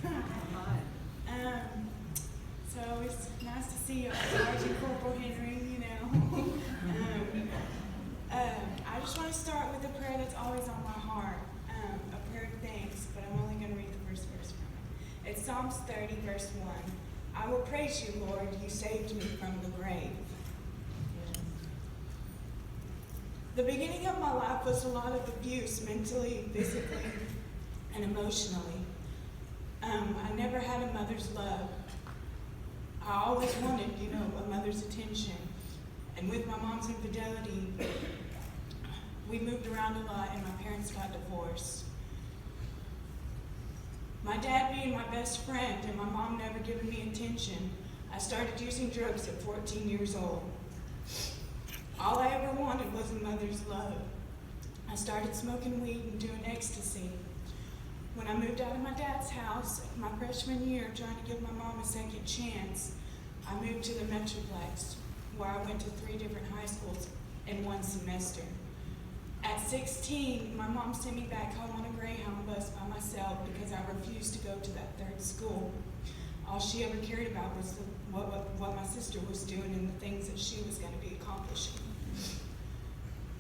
So it's nice to see you, Sergeant Corporal Henry, I just want to start with a prayer that's always on my heart, a prayer of thanks, but I'm only going to read the first verse from it. It's Psalms 30, verse 1. I will praise you, Lord, you saved me from the grave. The beginning of my life was a lot of abuse, mentally, physically, and emotionally. I never had a mother's love. I always wanted, a mother's attention. And with my mom's infidelity, we moved around a lot and my parents got divorced. My dad being my best friend and my mom never giving me attention, I started using drugs at 14 years old. All I ever wanted was a mother's love. I started smoking weed and doing ecstasy. When I moved out of my dad's house, my freshman year, trying to give my mom a second chance, I moved to the Metroplex, where I went to 3 different high schools in one semester. At 16, my mom sent me back home on a Greyhound bus by myself because I refused to go to that 3rd school. All she ever cared about was what my sister was doing and the things that she was going to be accomplishing.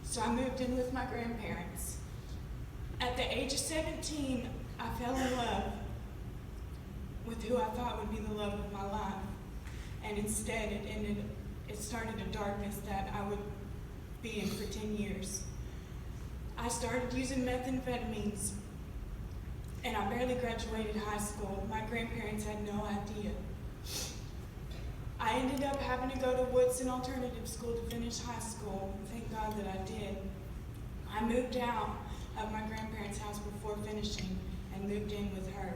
So I moved in with my grandparents. At the age of 17, I fell in love with who I thought would be the love of my life. And instead, it started a darkness that I would be in for 10 years. I started using methamphetamines, and I barely graduated high school. My grandparents had no idea. I ended up having to go to Woodson Alternative School to finish high school. Thank God that I did. I moved out of my grandparents' house before finishing and moved in with her.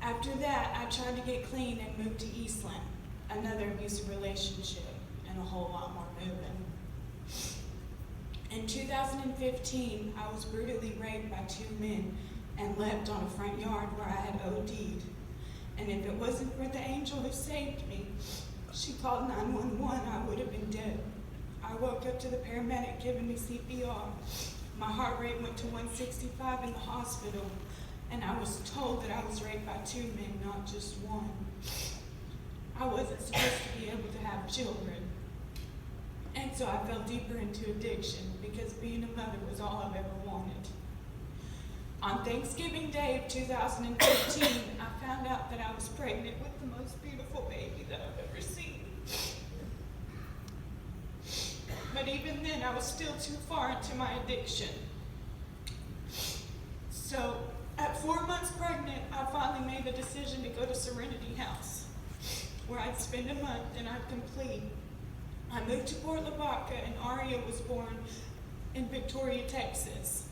After that, I tried to get clean and moved to Eastland, another abusive relationship, and a whole lot more moving. In 2015, I was brutally raped by 2 men and left on a front yard where I had OD'd. And if it wasn't for the angel who saved me, she called 911, I would have been dead. I woke up to the paramedic giving me CPR. My heart rate went to 165 in the hospital, and I was told that I was raped by 2 men, not just 1. I wasn't supposed to be able to have children. And so I fell deeper into addiction because being a mother was all I've ever wanted. On Thanksgiving Day of 2015, I found out that I was pregnant with the most beautiful baby that I've ever seen. But even then, I was still too far into my addiction. So, at 4 months pregnant, I finally made the decision to go to Serenity House, where I'd spend a month and I'd complete. I moved to Port Lavaca, and Aria was born in Victoria, Texas.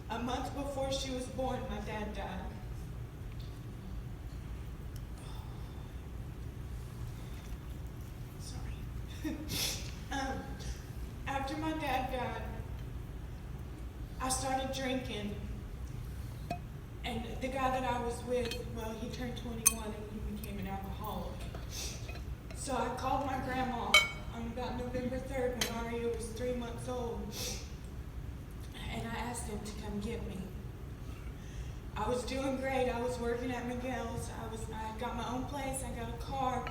A month before she was born, my dad died. Sorry. After my dad died, I started drinking. And the guy that I was with, well, he turned 21 and he became an alcoholic. So I called my grandma on about November 3rd when Aria was 3 months old. And I asked him to come get me. I was doing great. I was working at Miguel's. I got my own place. I got a car.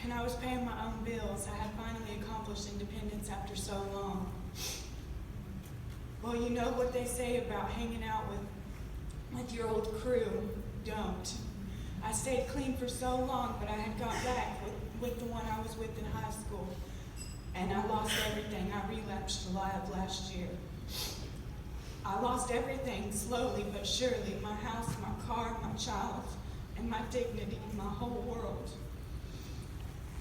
And I was paying my own bills. I had finally accomplished independence after so long. Well, you know what they say about hanging out with your old crew. Don't. I stayed clean for so long, but I had got back with the one I was with in high school. And I lost everything. I relapsed July of last year. I lost everything slowly but surely. My house, my car, my child, and my dignity, my whole world.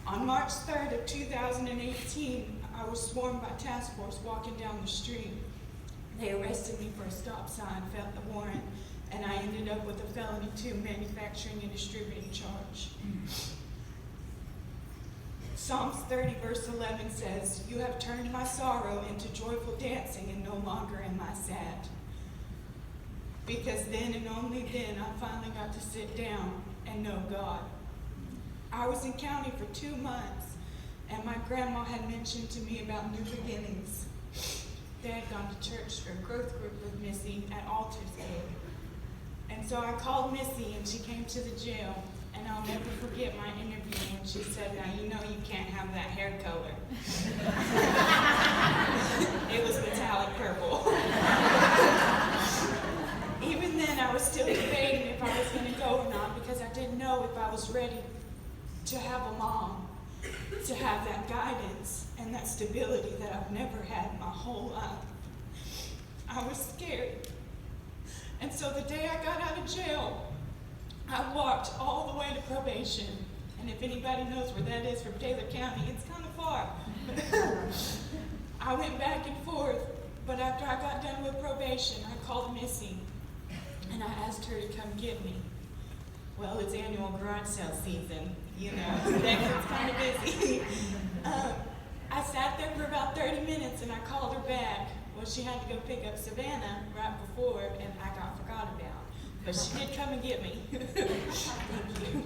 On March 3rd of 2018, I was swarmed by task force walking down the street. They arrested me for a stop sign, felt the warrant, and I ended up with a felony 2 manufacturing and distributing charge. Psalms 30 verse 11 says, "You have turned my sorrow into joyful dancing, and no longer am I sad." Because then and only then I finally got to sit down and know God. I was in county for 2 months, and my grandma had mentioned to me about new beginnings. they had gone to church or growth group with Missy at Aldersgate. And so I called Missy and she came to the jail. And I'll never forget my interview when she said, "Now you know you can't have that hair color." It was metallic purple. Even then I was still debating if I was going to go or not, because I didn't know if I was ready to have a mom, to have that guidance and that stability that I've never had my whole life. I was scared. And so the day I got out of jail, I walked all the way to probation. And if anybody knows where that is from Taylor County, it's kind of far. I went back and forth, but after I got done with probation, I called Missy and I asked her to come get me. Well, it's annual garage sale season, you know, so that gets kind of busy. I sat there for about 30 minutes and I called her back. Well, she had to go pick up Savannah right before, and I got forgot about. But she did come and get me. Thank you.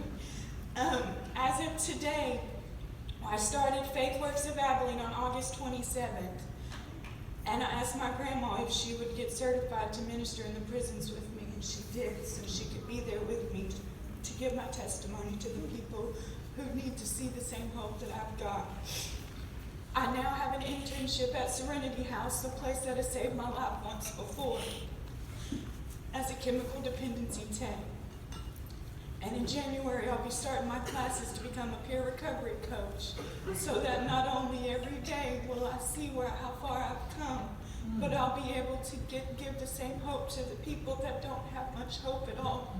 As of today, I started Faith Works of Abilene on August 27th. And I asked my grandma if she would get certified to minister in the prisons with me, and she did, so she could be there with me to give my testimony to the people who need to see the same hope that I've got. I now have an internship at Serenity House, the place that has saved my life once before, as a chemical dependency tech. And in January, I'll be starting my classes to become a peer recovery coach, so that not only every day will I see how far I've come, but I'll be able to give the same hope to the people that don't have much hope at all.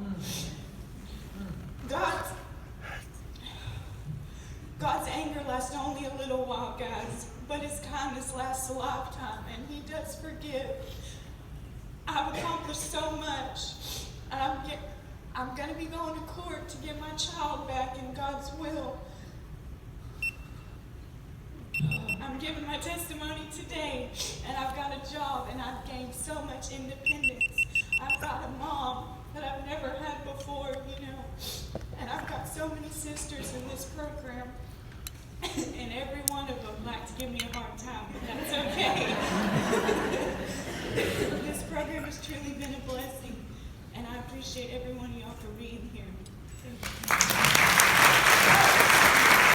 God's anger lasts only a little while, guys, but his kindness lasts a lifetime, and he does forgive. I've accomplished so much. I'm going to be going to court to get my child back in God's will. I'm giving my testimony today, and I've got a job, and I've gained so much independence. I've got a mom that I've never had before, you know, and I've got so many sisters in this program, and every one of them like to give me a hard time, but that's okay. This program has truly been a blessing, and I appreciate every one of y'all for being here. Thank you.